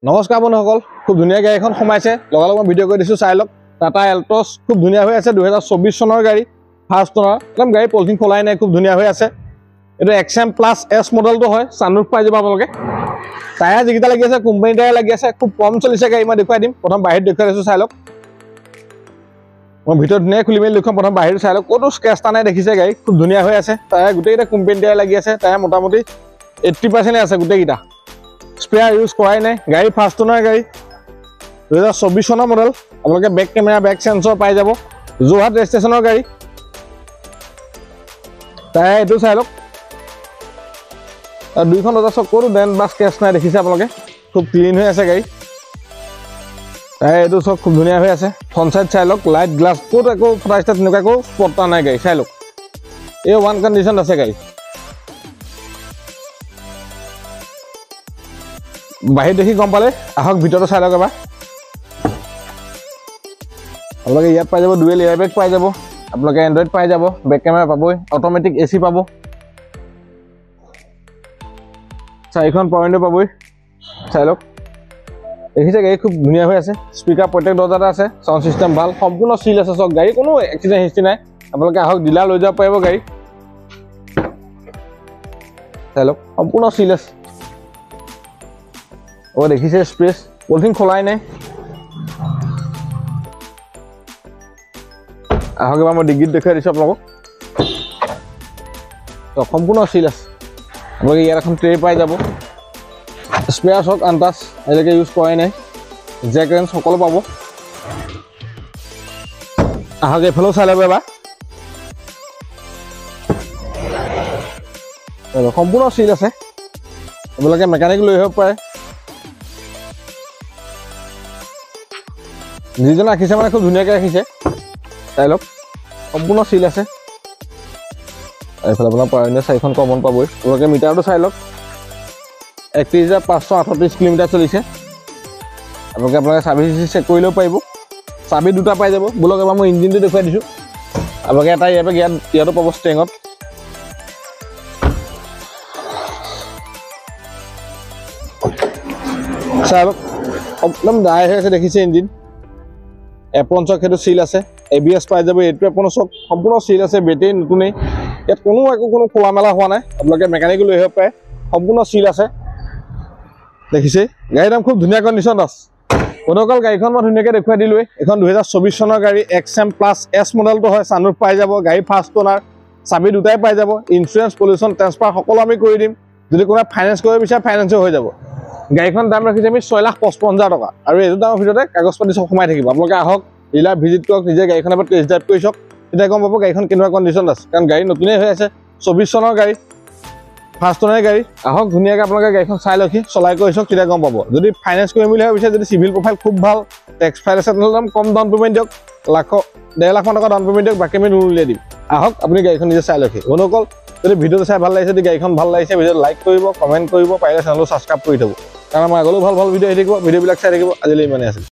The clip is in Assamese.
নমস্কাৰ বন্ধুসকল, খুব ধুনীয়া গাড়ী এখন সোমাইছে। লগালগ মই ভিডিঅ' কৰি দিছোঁ, চাই লওক। টাটা এল্টছ খুব ধুনীয়া হৈ আছে, 2024 চনৰ গাড়ী, ফাৰ্ষ্ট অনাৰ। একদম গাড়ী পলিথিন খোলাই নাই, খুব ধুনীয়া হৈ আছে। এইটো XM প্লাছ S মডেলটো হয়, ছানৰুফ পাই যাব আপোনালোকে। টায়াৰ যিকেইটা লাগি আছে কোম্পানী টায়াৰ লাগি আছে, খুব কম চলিছে গাড়ী। মই দেখুৱাই দিম, প্ৰথম বাহিৰত দেখুৱাই দিছোঁ, চাই লওক। মই ভিতৰত ধুনীয়া খুলি মেলি দেখুৱাম, প্ৰথম বাহিৰত চাই লওক। ক'তো স্ক্ৰেচ নাই, দেখিছে গাড়ী খুব ধুনীয়া হৈ আছে। টায়াৰ গোটেইকেইটা কোম্পানী টায়াৰ লাগি আছে, টায়াৰ মোটামুটি 80% আছে গোটেইকেইটা। স্পেয়াৰ ইউজ কৰাই নাই, গাড়ী ফাৰ্ষ্ট অনাৰ গাড়ী, 2024 চনৰ মডেল। আপোনালোকে বেক কেমেৰা, বেক চেঞ্চৰ পাই যাব। যোৰহাট ৰেজিষ্ট্ৰেশ্যনৰ গাড়ী। টায়াৰ এইটো চাই লওক, আৰু দুইখন দৰ্জা চক ক'তো ডেণ্ট বা স্ক্ৰেচ নাই, দেখিছে আপোনালোকে। খুব ক্লিন হৈ আছে গাড়ী। টায়াৰ এইটো চক খুব ধুনীয়া হৈ আছে। ফ্ৰণ্ট চাইড চাই লওক, লাইট গ্লাছ ক'ত একো ফটা ষ্টাৰ্ট তেনেকুৱা একো স্পট নাই গাড়ী, চাই লওক। এই ওৱান কণ্ডিশ্যন আছে গাড়ী। বাহিৰত দেখি গম পালে, আহক ভিতৰতে চাই লওক এবাৰ। আপোনালোকে ইয়াত পাই যাব ডুৱেল এয়াৰবেগ পাই যাব, আপোনালোকে এণ্ড্ৰইড পাই যাব, বেক কেমেৰা পাবই, অট'মেটিক AC পাব, 4খন পাৱাৰ উইণ্ডো পাবই, চাই লওক। দেখিছে গাড়ী খুব ধুনীয়া হৈ আছে। স্পীকাৰ প্ৰত্যেক দৰ্জাতে আছে, চাউণ্ড চিষ্টেম ভাল, সম্পূৰ্ণ চিল আছে চক। গাড়ী কোনো এক্সিডেণ্ট হিষ্ট্ৰী নাই। আপোনালোকে আহক, ডিলাৰ লৈ যাব পাৰিব গাড়ী, চাই লওক। সম্পূৰ্ণ চিল আছে। দেখিছে স্পেচ, পলিথিন খোলাই নাই। আহক এবাৰ মই ডিগ্ৰীত দেখুৱাই দিছোঁ আপোনালোকক। সম্পূৰ্ণ চিল আছে। আপোনালোকে ইয়াত এখন ট্ৰে পাই যাব। স্পেয়াৰ চক আনটাচ, আজিলৈকে ইউজ কৰাই নাই। জেক ৰেঞ্চ সকলো পাব। আহক এইফালেও চাই ল'ব এবাৰ। সম্পূৰ্ণ চিল আছে। আপোনালোকে মেকানিক লৈ আহিব পাৰে। যিজনে ৰাখিছে মানে খুব ধুনীয়াকৈ ৰাখিছে, চাই লওক। সম্পূৰ্ণ চিল আছে। এইফালে আপোনাৰ পাৱাৰ উইণ্ডো 4খন কমন পাবই। আপোনালোকে মিটাৰটো চাই লওক, 31,538 কিলোমিটাৰ চলিছে। আপোনালোকে চাৰ্ভিচ চেক কৰিলেও পাৰিব। চাবি দুটা পাই যাব। বোলক এবাৰ মই ইঞ্জিনটো দেখুৱাই দিছোঁ। আপোনালোকে এটা ইয়াতো পাব ষ্টেঙত। চাই লওক, একদম ড্ৰাই হৈ আছে, দেখিছে ইঞ্জিন। এপ্ৰন চক সেইটো চিল আছে। ABS পাই যাব। এইটো এপ্ৰন চক সম্পূৰ্ণ চিল আছে, বেটেৰী নতুনেই। ইয়াত কোনো খোলা মেলা হোৱা নাই। আপোনালোকে মেকানিকো লৈ আহিব পাৰে, সম্পূৰ্ণ চিল আছে, দেখিছে। গাড়ীৰ দাম খুব ধুনীয়া কণ্ডিশ্যন আছে। বন্ধুসকল, গাড়ীখন মই ধুনীয়াকৈ দেখুৱাই দিলোঁৱেই। এখন 2024 চনৰ গাড়ী, XM প্লাছ S মডেলটো হয়, ছানৰুফ পাই যাব। গাড়ী ফাৰ্ষ্ট অনাৰ, চাবি দুটাই পাই যাব। ইঞ্চুৰেঞ্চ, পলিউশ্যন, ট্ৰেন্সফাৰ সকলো আমি কৰি দিম। যদি কোনোবাই ফাইনেন্স কৰিব বিচাৰে, ফাইনেন্সো হৈ যাব। গাড়ীখন দাম ৰাখিছে আমি 6,55,000 টকা, আৰু এইটো দামৰ ভিতৰতে কাগজ পাতি চব সোমাই থাকিব। আপোনালোকে আহক, ডিলাৰ ভিজিট কৰক, নিজে গাড়ীখন এবাৰ টেষ্ট ড্ৰাইভ কৰি চাওক, তেতিয়া গম পাব গাড়ীখন কেনেকুৱা কণ্ডিশ্যন আছে। কাৰণ গাড়ী নতুনেই হৈ আছে, 24 চনৰ গাড়ী, ফাৰ্ষ্ট অনাৰ গাড়ী। আহক ধুনীয়াকৈ আপোনালোকে গাড়ীখন চাই লওকহি, চলাই কৰি চাওক, তেতিয়া গম পাব। যদি ফাইনেন্স কৰিম বুলি ভাবিছে, যদি চিভিল প্ৰফাইল খুব ভাল, টেক্স ফাইল আছে, তেনেহ'লে কম ডাউন পে'মেণ্ট দিয়ক, 1.5 লাখ টকা ডাউন পে'মেণ্ট দিয়ক, বাকী আমি লোন উলিয়াই দিম। আহক আপুনি গাড়ীখন নিজে চাই লওকহি। বন্ধুসকল, যদি ভিডিঅ'টো চাই ভাল লাগিছে, যদি গাড়ীখন ভাল লাগিছে, ভিডিঅ'টো লাইক কৰিব, কমেণ্ট কৰিব, পাৰিলে চেনেলটো ছাবস্ক্ৰাইব কৰি থ'ব। কাৰণ আমাৰ আগলৈও ভাল ভিডিঅ' আহি থাকিব, ভিডিঅ'বিলাক চাই থাকিব। আজিলৈ ইমানেই আছিল।